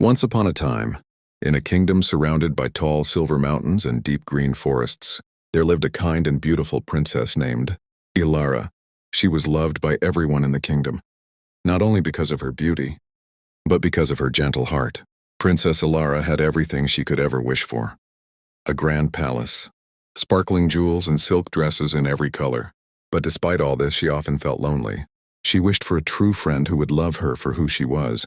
Once upon a time, in a kingdom surrounded by tall silver mountains and deep green forests, there lived a kind and beautiful princess named Ilara. She was loved by everyone in the kingdom, not only because of her beauty, but because of her gentle heart. Princess Ilara had everything she could ever wish for. A grand palace, sparkling jewels and silk dresses in every color. But despite all this, she often felt lonely. She wished for a true friend who would love her for who she was,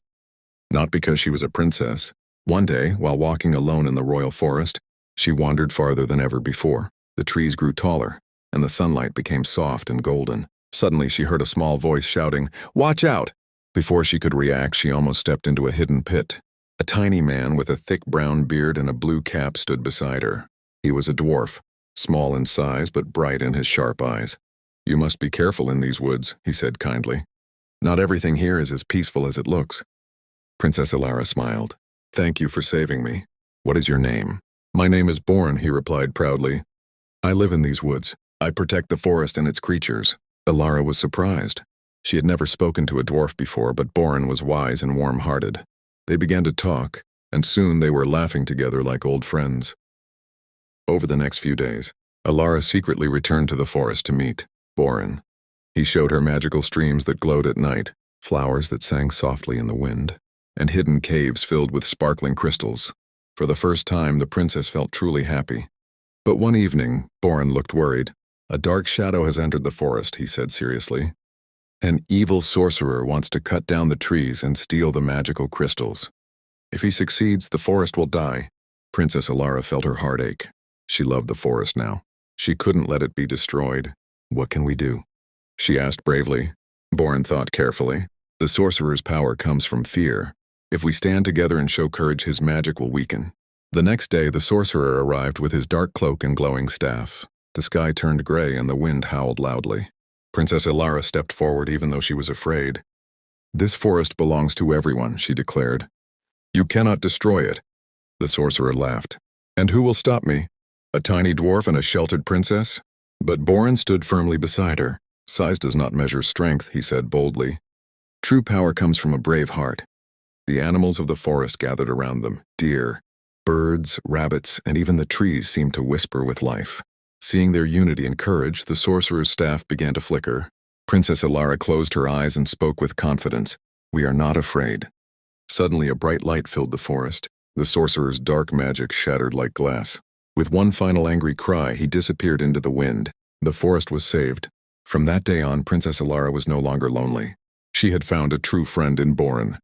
not because she was a princess. One day, while walking alone in the royal forest, she wandered farther than ever before. The trees grew taller, and the sunlight became soft and golden. Suddenly, she heard a small voice shouting, "Watch out!" Before she could react, she almost stepped into a hidden pit. A tiny man with a thick brown beard and a blue cap stood beside her. He was a dwarf, small in size but bright in his sharp eyes. "You must be careful in these woods," he said kindly. "Not everything here is as peaceful as it looks." Princess Ilara smiled. "Thank you for saving me. What is your name?" "My name is Born," he replied proudly. "I live in these woods. I protect the forest and its creatures." Ilara was surprised. She had never spoken to a dwarf before, but Born was wise and warm-hearted. They began to talk, and soon they were laughing together like old friends. Over the next few days, Ilara secretly returned to the forest to meet Born. He showed her magical streams that glowed at night, flowers that sang softly in the wind, and hidden caves filled with sparkling crystals. For the first time, the princess felt truly happy. But one evening, Born looked worried. "A dark shadow has entered the forest," he said seriously. "An evil sorcerer wants to cut down the trees and steal the magical crystals. If he succeeds, the forest will die." Princess Ilara felt her heart ache. She loved the forest now. She couldn't let it be destroyed. "What can we do?" she asked bravely. Born thought carefully. "The sorcerer's power comes from fear. If we stand together and show courage, his magic will weaken." The next day, the sorcerer arrived with his dark cloak and glowing staff. The sky turned gray and the wind howled loudly. Princess Ilara stepped forward even though she was afraid. "This forest belongs to everyone," she declared. "You cannot destroy it." The sorcerer laughed. "And who will stop me? A tiny dwarf and a sheltered princess?" But Born stood firmly beside her. "Size does not measure strength," he said boldly. "True power comes from a brave heart." The animals of the forest gathered around them. Deer, birds, rabbits, and even the trees seemed to whisper with life. Seeing their unity and courage, the sorcerer's staff began to flicker. Princess Ilara closed her eyes and spoke with confidence. "We are not afraid." Suddenly, a bright light filled the forest. The sorcerer's dark magic shattered like glass. With one final angry cry, he disappeared into the wind. The forest was saved. From that day on, Princess Ilara was no longer lonely. She had found a true friend in Born.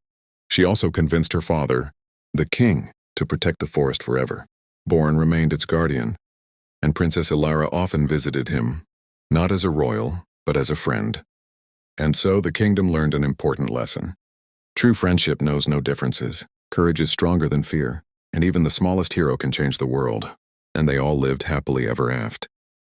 She also convinced her father, the king, to protect the forest forever. Born remained its guardian, and Princess Ilara often visited him, not as a royal, but as a friend. And so the kingdom learned an important lesson. True friendship knows no differences. Courage is stronger than fear, and even the smallest hero can change the world. And they all lived happily ever after.